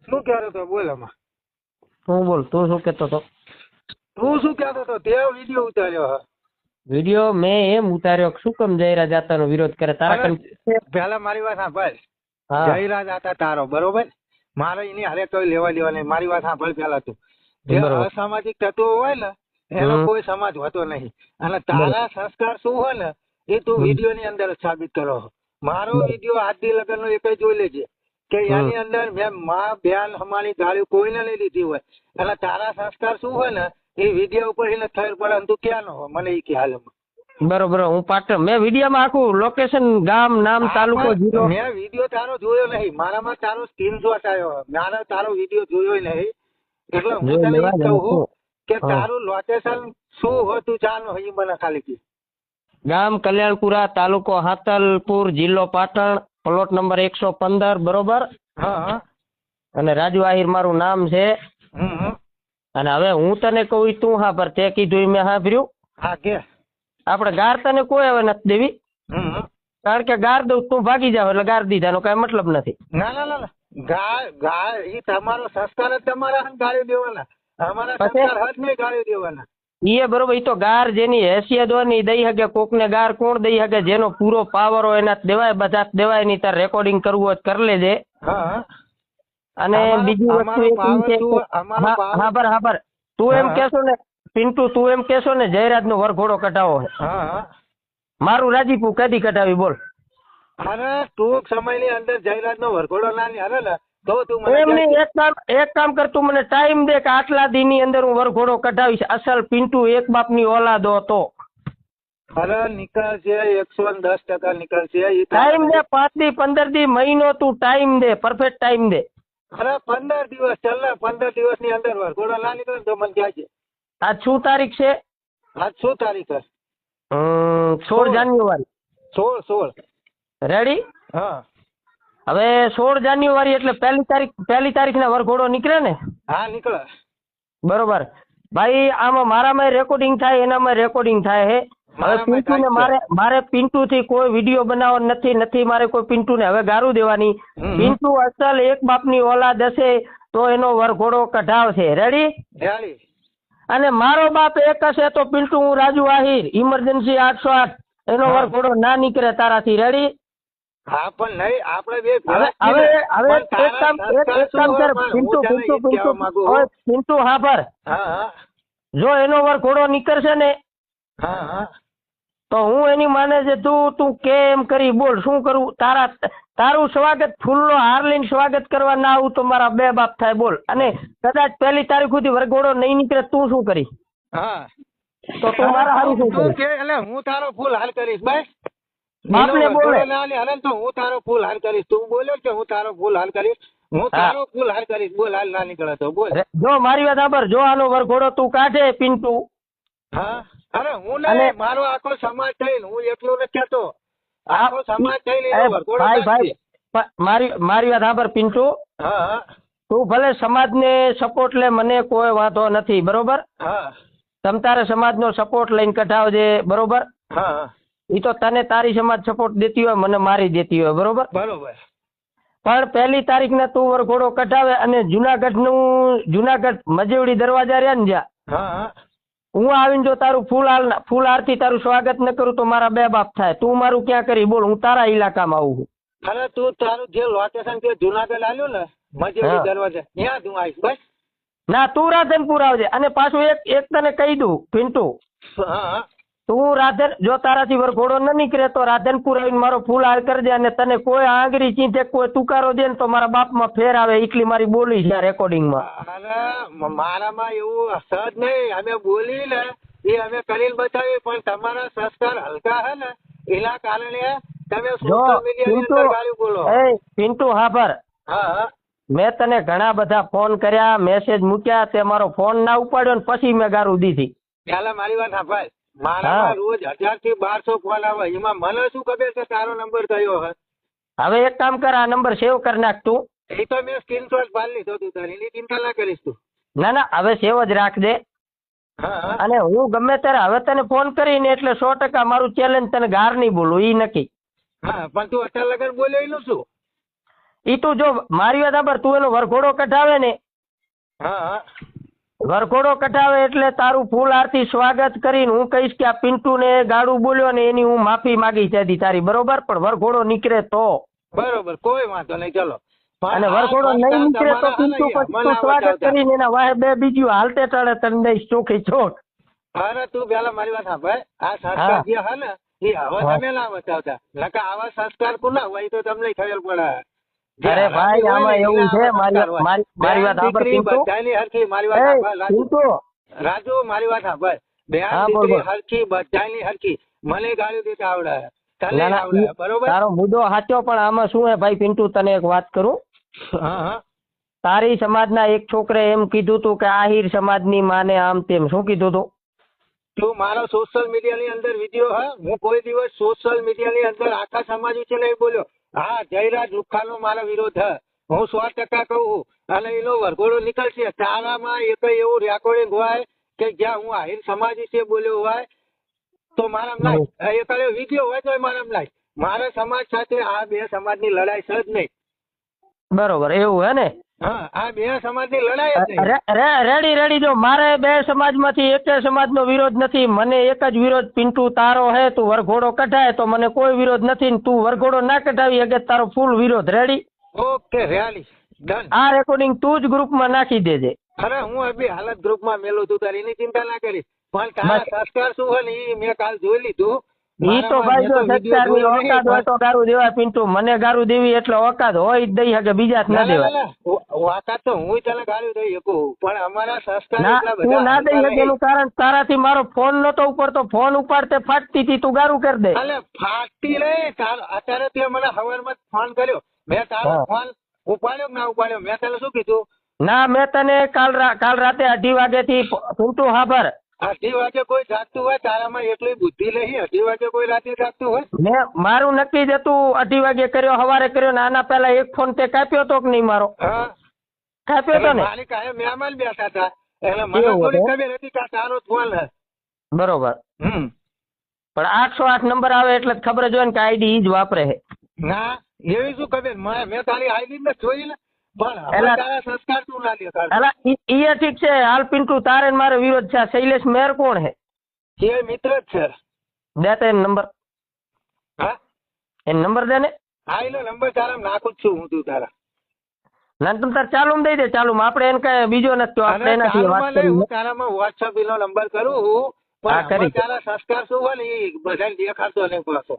શું કહેતો હતો બોલ આમાં? તું બોલ, તું શું કહેતો હતો? તું શું કહેતો હતો? તે વિડીયો ઉતાર્યો હા? વિડીયો મેં એમ ઉતાર્યો કે શું કેમ જયરાજ જાતાનો વિરોધ કરે તારા પેલા મારી વાત સાંભળ. હા જયરાજ આતા તારો બરોબર, મારે એની હારે કોઈ લેવા દેવા નહીં. મારી વાત સાંભળ પેલા તું. જે બરોબર. અસામાજિક તત્વો હોય ને એનો કોઈ સમાજ હોતો નહીં. અને તારા સંસ્કાર શું હોય ને એ તું વિડીયો ની અંદર સાબિત કરો. મારો વિડીયો આદિ લગન નો એક જોઈ લેજે કે એની અંદર મેં માં બેન અમારી ગાડી કોઈને નહીં લીધી હોય. અને તારા સંસ્કાર શું હોય ને એ વિડીયો ઉપર એને ખબર પડે અને તું ક્યાં નો હોય મને એ ખ્યાલ. બરોબર, હું પાટણ મેં વિડીયોમાં આખું લોકેશન, ગામ, નામ, તાલુકો, જિલ્લો. મેં વિડીયો તારો જોયો નહીં. મારામાં તારો સ્ક્રીનશોટ આવ્યો. મારે તારો વિડીયો જોયો નહીં. એટલે હું તને એ કહું કે તારું લોકેશન શું હતું ચાલો એ મને ખાલી કી. ગામ કલ્યાણપુરા, તાલુકો હાતલપુર, જિલ્લો પાટણ, પ્લોટ નંબર 115. બરોબર. હા. અને રાજુ આહિર મારું નામ છે. અને હવે હું તને કહું ઈ તું હા પર તે કીધું મેં સાંભળ્યું. હા કે આપણે ગાર તને કોઈ હવે નથી દેવી. કારણ કે ગાર દઉં તું ભાગી જાવ એટલે ગાર દીધાનો કઈ મતલબ નથી. ના ના ના ગાળ એ તમારો સંસ્કાર જ તમારા ગાળી દેવાના. અમારા સંસ્કાર હાથ નહીં ગાળી દેવાના. એ બરોબર, ઈ તો ગાર જેની હેસિયત હોય ને ઈ દઈ શકે. કોકને ગાર કોણ દઈ શકે? જેનો પૂરો પાવર હોય એના દેવાય, બધા દેવાય. નહીં તાર રેકોર્ડિંગ કરવું હોય કરી લેજે. હા. અને બીજી વસ્તુ હા પર તું એમ કેશો ને પિન્ટુ, તું એમ કેશો ને જયરાજ નો વરઘોડો કઢાવો છે. મારું રાજીપુર કદી કઢાવી બોલ? અરે ટૂંક સમયની અંદર જયરાજ નો વરઘોડો ના હારે ને તો તું એમ નહીં, એક કામ કર, તું મને ટાઈમ દે કે આટલા દી ની અંદર હું વરઘોડો કઢાવીશ. અસલ પિન્ટુ એક બાપ ની ઓલાદો તો. અરે નીકળશે 110% નીકળશે. ટાઈમ દે, 5 દી 15 દી મહિનો તું ટાઈમ દે, પરફેક્ટ ટાઈમ દે. અરે 15 દિવસ ચાલ ને, 15 દિવસ ની અંદર વરઘોડો ના નીકળે તો મને કહેજે. આજ શું તારીખ છે? આજ શું તારીખ છે? 16 જાન્યુઆરી. 16. રેડી? હા. હવે 16 જાન્યુઆરી એટલે પહેલી તારીખ ના વરઘોડો નીકળે ને? હા નીકળે. બરોબર ભાઈ, આમાં મારામાં રેકોર્ડિંગ થાય, એનામાં રેકોર્ડિંગ થાય હે. હવે પિન્ટુ ને મારે પિન્ટુ થી કોઈ વિડીયો બનાવવાનો નથી. મારે કોઈ પિન્ટુ ને હવે ગારું દેવાની. પિન્ટુ અસલ એક બાપની ઓલાદ હશે તો એનો વરઘોડો કઢાવશે. રેડી? અને મારો બાપ એક હશે તો પિન્ટુ હું રાજુ આહિર ઇમરજન્સી 808 એનો વરઘોડો ના નીકળે તારાથી. રેડી? હા પણ નહીં, આપણે બે હવે એક કામ કર પિન્ટુ હા પર જો એનો વરઘોડો નીકળશે ને તો હું એની માને છે તું કેમ કરી બોલ શું કરું? તારું સ્વાગત ફૂલનો હાર લઈને સ્વાગત કરવા ના આવું તો મારા બે બાપ થાય બોલ. અને કદાચ પહેલી તારીખ સુધી વરઘોડો નહીં નીકળે તું શું કરી? હા તો તું મારા હારું શું કરી? એટલે હું તારો ફૂલ હાર કરીશ બસ. બાપને બોલે તો હું તારો ફૂલ હાર કરીશ. તું બોલ્યો કે હું તારો ફૂલ હાર કરીશ. હું તારો ફૂલ હાર કરીશ. બોલ હાલ ના નીકળે તો બોલ. જો મારી વાત સાંભળ, જો આનો વરઘોડો તું કાઢે પિન્ટુ. હા. અરે હું નહીં, મારો આખો સમાજ થઈને, હું એકલો નથી કહેતો. આખો સમાજ થઈને મારી વાત સાંભળ પિન્ટુ. હા. તું ભલે સમાજને સપોર્ટ લે, મને કોઈ વાંધો નથી. બરોબર? હા. તમ તારે સમાજનો સપોર્ટ લઈને કઢાવજે. બરોબર? હા. ઈ તો તને તારી સમાજ સપોર્ટ દેતી હોય, મને મારી દેતી હોય. બરોબર? બરોબર. પણ પહેલી તારીખ ને તું વરઘોડો કઢાવે અને જુનાગઢ મજેવડી દરવાજા રહ્યા ને જ્યાં, હા, હું આવીને જો તારું ફૂલ હારથી તારું સ્વાગત ન કરું તો મારા બે બાપ થાય. તું મારું ક્યાં કરી બોલ? હું તારા ઇલાકામાં આવું છું. અરે તું તારું જે લોકેશન કે જુનાગઢ આલ્યું ને મજેવડી દરવાજા ત્યાં તું આવીશ બસ. ના, તું રાધનપુર આવજે. અને પાછું એક તને કહી દઉં પિન્ટુ, તું જો તારાથી વરઘોડો ન નીકળે તો રાધનપુર આવીને મારો ફૂલ હાર કરજે. અને તને કોઈ આંગળી ચીંધે કોઈ તુકારો દે ને તો મારા બાપમાં ફેર આવે. એટલી મારી બોલી છે રેકોર્ડિંગમાં. અરે મારામાં એવું સજ નહીં. અમે બોલી ને એ અમે કરીને બતાવી, પણ તમારા સંસ્કાર હલકા હે ને એના કારણે તમે સોશિયલ મીડિયાની અંદર ગાળ્યું બોલો. પિન્ટુ હા પર મેં તને ઘણા બધા ફોન કર્યા, મેસેજ મૂક્યા, તે મારો ફોન ના ઉપાડ્યો ને પછી મેં ગારું દીધી. પેલા મારી વાત સાંભળ, મારા રોજ 1000 થી 1200 ફોન આવે. એમાં મને શું ખબર કે તારો નંબર કયો હે? હવે એક કામ કર, આ નંબર સેવ કરી નાખ તું. એ તો મેં સ્ક્રીનશોટ પાડી લીધો તું તારી, એની ચિંતા ના કરીશ તું. ના હવે સેવ જ રાખજે. અને હું ગમે ત્યારે હવે તને ફોન કરીને એટલે 100% મારું ચેલેન્જ તને ગાર નહીં બોલું ઈ નક્કી. હા પણ તું અત્યાર લગન બોલ્યો એનું શું? ઈ તું જો મારી વાત સાંભળ, તું એનો વરઘોડો કઢાવે ને, હા હા વરઘોડો કઢાવે એટલે તારું ફૂલ આરતી સ્વાગત કરીને હું કહીશ કે આ પિન્ટુને ગાળું બોલ્યો ને એની હું માફી માગી છે તારી, બરોબર? પણ વરઘોડો નીકળે તો, બરોબર, કોઈ વાંધો નહીં, ચલો. અને વરઘોડો નહીં નીકળે તો પિન્ટુ પછી તું સ્વાગત કરીને એના વાહે બે બીજું હાલતે ટાળે તને દઈશ ચોખી ચોટ. અરે તું પેલા મારી વાત સાંભળ, આ સંસ્કાર જે હે ને એ હવે તમે ના બતાવતા, નકા આવા સંસ્કાર કોના હોય તો તમને ખબર પડે. અરે ભાઈ આમાં એવું છે, મારી વાત સાંભળ પિન્ટુ. બધાની હરખી, મારી વાત સાંભળ પિન્ટુ, રાજુ, મારી વાત સાંભળ, બેન દીકરી હરખી, બધાની હરખી. મને ગાળી દેતા આવડે, તને આવડે, બરોબર? તારો મુદ્દો સાચો, પણ આમાં શું હે ભાઈ પિન્ટુ, તને એક વાત કરું. હા હા તારી સમાજના એક છોકરે એમ કીધું તું કે આહિર સમાજની માને આમ તેમ, શું કીધું તું? તું મારો સોશિયલ મીડિયાની અંદર વિડીયો હે, હું કોઈ દિવસ સોશિયલ મીડિયાની અંદર આખા સમાજ વિશે નહીં બોલ્યો. હા, જયરાજ લુખ્ખાનો મારો વિરોધ હે, હું 100% કહું છું. અને એનો વરઘોડો નીકળશે, તારામાં એક એવું રેકોર્ડિંગ હોય કે જ્યાં હું આહિર સમાજ વિશે બોલ્યો હોય તો મારામ લાય, એક વિડીયો હોય તો મારામ લાય. મારા સમાજ સાથે આ બે સમાજની લડાઈ છે જ નહીં. બરોબર, એવું હે ને? હા, આ બે સમાજની લડાઈ જ નહીં. રેડી રેડી, જો મારે બે સમાજમાંથી એક સમાજનો વિરોધ નથી, મને એક જ વિરોધ પિન્ટુ તારો હે. તું વરઘોડો કઢાય તો મને કોઈ વિરોધ નથી, ને તું વરઘોડો ના કઢાવી શકે તારો ફૂલ વિરોધ. રેડી? Okay, ready, done. આ રેકોર્ડિંગ તું જ ગ્રુપમાં નાખી દેજે. અરે હું અભી હાલત ગ્રુપમાં મેલું છું, તારી એની ચિંતા ના કરીશ. પણ તારા સંસ્કાર શું હોય ને એ મેં કાલ જોઈ લીધું. ઈ તો ભાઈ જો સંસ્કારની ઓકાત હોય તો ગારું દેવાય પિન્ટુ, મને ગારું દેવી એટલે ઓકાત હોય જ દઈ શકે, બીજા જ ના દેવાય. ઓકાત તો હું તને ગારું દઈ શકું, પણ અમારા સંસ્કાર તું ના દઈ શકે એનું કારણ તારાથી મારો ફોન નતો ઉપડતો, ફોન ઉપાડતે ફાટતી હતી, તું ગારું કરી દે. એટલે ફાટતી નહીં, અત્યારે તે મને હવારમાં ફોન કર્યો, મેં તારો ફોન ઉપાડ્યો કે ના ઉપાડ્યો? મેં તને શું કીધું? ના, મેં તને કાલ રાતે 2:30 વાગ્યાથી પિન્ટુ હાભર 2:30 વાગે કોઈ જાગતું હોય, તારામાં એટલી બુદ્ધિ નહીં, 2:30 વાગે કોઈ રાતે જાગતું હોય? મેં મારું નક્કી જ હતું, 2:30 વાગે કર્યો, સવારે કર્યો, ને આના પહેલા એક ફોન તે કાપ્યો તો કે નહીં મારો? હા, કાપ્યો તો ને? મારી કાંઈ મહેમાન બેઠા હતા એટલે મને થોડી ખબર હતી કે આ તારો ફોન હે. બરોબર. પણ 808 નંબર આવે એટલે ખબર જ હોય ને કે આઈડી ઈ જ વાપરે છે. ના, એવી શું ખબર, મેં તારી આઈડી ને જોઈ ને, પણ તારા સંસ્કાર તું ના લે. અલા ઈ ઠીક છે, હાલ પિન્ટુ તારે ને મારે વિરોધ છે. શૈલેષ મેર કોણ હે? એ મિત્ર જ છે. દે તે નંબર. હા, એ નંબર દે ને. હા, એનો નંબર તારા નાખું જ છું હું. તું તારા ના તું તાર ચાલુ દઈ દે, ચાલુ આપણે એને કઈ બીજો નથી, આપણે એનાથી વાત કરી. હું તારામાં વોટ્સઅપ નો નંબર કરું, પણ તારા સંસ્કાર શું હોય ને એ બધાને દેખાડતો નહીં પાછો.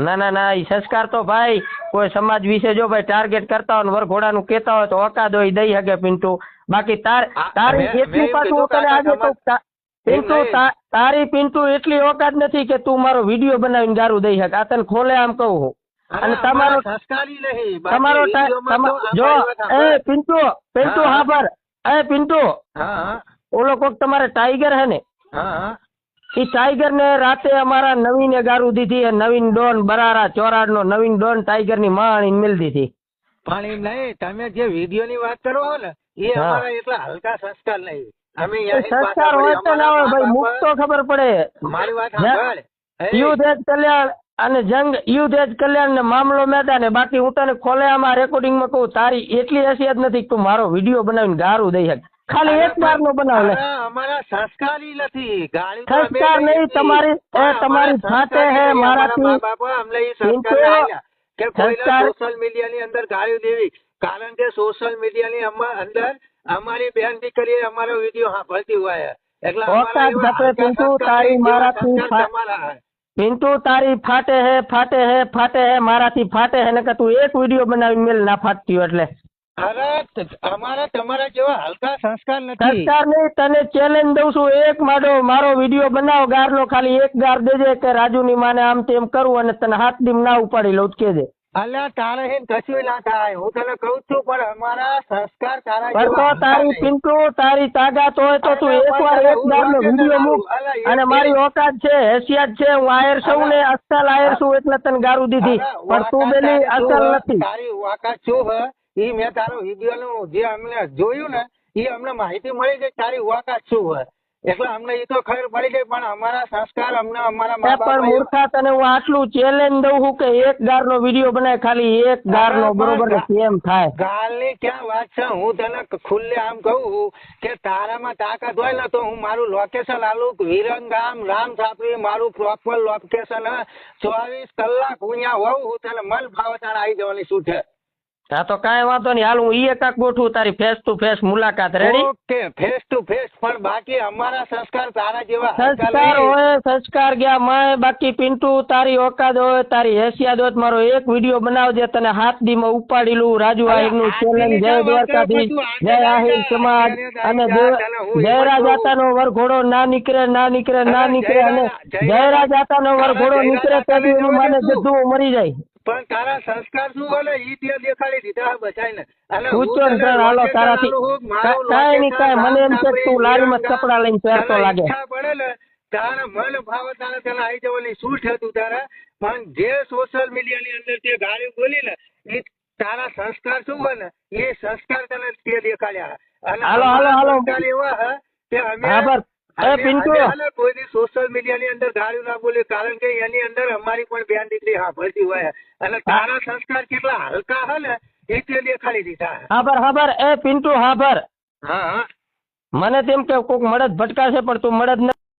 ના ઈ સંસ્કાર તો ભાઈ કોઈ સમાજ વિશે જો ભાઈ ટાર્ગેટ કરતા હોય ને વરઘોડાનું કેતા હોય તો ઓકાદ હોય દઈ શકે પિન્ટુ. બાકી તારી એટલી પાછું તને આજે તો પિન્ટુ તારી પિન્ટુ એટલી ઓકાદ નથી કે તું મારો વિડીયો બનાવીને ગારું દઈ શકે. આ તને ખોલે આમ કહું હું. અને તમારો સંસ્કારી નહીં, તમારો જો એ પિન્ટુ હાબર, એ પિન્ટુ ઓલો કોક તમારે ટાઈગર હે ને, ઈ ટાઈગર ને રાતે અમારા નવીને ગારું દીધી. નવીન ડોન બરારા ચોરાડ નો નવીન ડોન ટાઈગર ની માણી મિલ દીધી. પણ એમ નહીં, તમે જે વિડીયો ની વાત કરો છો ને એ અમારા એટલા હલકા સંસ્કાર નહીં. અમે સંસ્કાર હોય તો ના હોય ભાઈ, મુખ તો ખબર પડે. મારી વાત સાંભળ, યુદ્ધ જ કલ્યાણ અને જંગ, યુદ્ધ જ કલ્યાણ ને મામલો મેદાન. બાકી હું તને ખોલે આમાં રેકોર્ડિંગ માં કહું, તારી એટલી હસિયત નથી કે તું મારો વિડીયો બનાવીને ગારું દઈ શકે. ખાલી એક વાર નો બનાવ લે. અમારા સંસ્કારી નથી, સંસ્કાર નહીં તમારી, તમારી ફાટે હે મારાથી. સોશિયલ મીડિયા ની અંદર ગાળી દેવી, કારણ કે સોશિયલ મીડિયા ની અંદર અમારી બેન દીકરી અમારો વિડીયો સાંભળતી હોય એટલે પિન્ટુ તારી ફાટે હે મારાથી ફાટે હે ને તું એક વિડીયો બનાવીને મેલ ના ફાટતી હોય એટલે. અરે અમારા તમારા જેવા હલકા સંસ્કાર નથી. સંસ્કાર નહીં, તને ચેલેન્જ દઉં છું, એક મારો વિડીયો બનાવ ગારનો, ખાલી એક ગાર દેજે કે રાજુની માને આમ તેમ કરું અને તને હાથ દીમ ના ઉપાડી લઉં કેજે. અલ્યા તારે હે કશું ના થાય, હું તને કહું છું, પણ અમારા સંસ્કાર તારા તો તારી પિન્ટુ તારી તાકાત હોય તો તું એકવાર એક ગારનો વિડીયો મૂક. અને મારી ઓકાત છે, હેસિયત છે, હું આયર છું ને અસલ આયર છું એટલે તને ગારું દીધી, પણ તું બેલી અસલ નથી. તારી ઓકાત શું હે એ મેં તારો વિડીયો નું જે અમને જોયું ને એ અમને માહિતી મળી ગઈ તારી ઓકાત શું હોય. એટલે અમને એ તો ખબર પડી ગઈ પણ અમારા સંસ્કાર અમને અમારા મા પણ બાપા મૂર્ખા તને હું આટલું ચેલેન્જ દઉં છું કે એક ગારનો વિડીયો બનાય, ખાલી એક ગારનો, બરોબર ને? કેમ થાય? ગાલની ક્યાં વાત છે? હું તને ખુલ્લે આમ કહું કે તારામાં તાકાત હોય ને તો હું મારું લોકેશન આલું, વિરંગામ રામ છાપરી મારું પ્રોપર લોકેશન 24 કલાક હું અહીંયા હોઉં, હું તને મન ભાવે તારે આવી જવાની શું છે? હા તો કાંઈ વાંધો નહીં, હાલ હું ઈ એકાક ગોઠવું તારી ફેસ ટુ ફેસ મુલાકાત. Ready? Okay, face to face. પણ બાકી અમારા સંસ્કાર તારા જેવા સંસ્કાર હોય, સંસ્કાર ગયા માય. બાકી પિન્ટુ તારી ઓકાત હોય, તારી હેસિયત હોય, મારો એક વિડીયો બનાવજે, તને 7 દીમાં ઉપાડી લઉં. રાજુ આહિર નું ચેલેન્જ, જય દ્વારકાધીશ, જય આહિર સમાજ અને જયરાજાતાનો વરઘોડો ના નીકળે, ના નીકળે, ના નીકળે, અને જયરાજાતાનો વરઘોડો નીકળે તો એનું માને જતું મરી જાય. પણ તારા સંસ્કાર શું બોલે ઈ તે દેખાડી દીધા બચાઈને. અને પૂછો ને સર, હાલો તારાથી કાંઈ નહીં, કાંઈ. મને એમ છે કે તું લારીમાં કપડા લઈને પહેરતો લાગે. પડે ને તારા મન ભાવ તારા તને આવી જવાની શું થતું તારા? પણ જે સોશિયલ મીડિયા ની અંદર તે ગાળી બોલી ને એ તારા સંસ્કાર શું હોય ને એ સંસ્કાર તને તે દેખાડ્યા. અને હાલો સંસ્કાર એવા હે કે અમે પિન્ટુ કોઈ સોશિયલ મીડિયા ની અંદર ગાળ્યું ના બોલે, કારણ કે એની અંદર અમારી પણ બેન દીકરી સાંભળતી હોય અને તારા સંસ્કાર કેટલા હલકા હે ને એ તે દેખાડી દીધા. હાબર પિન્ટુ હાબર. હા મને તેમ કે કોક મળદ ભટકાશે પણ તું મળદ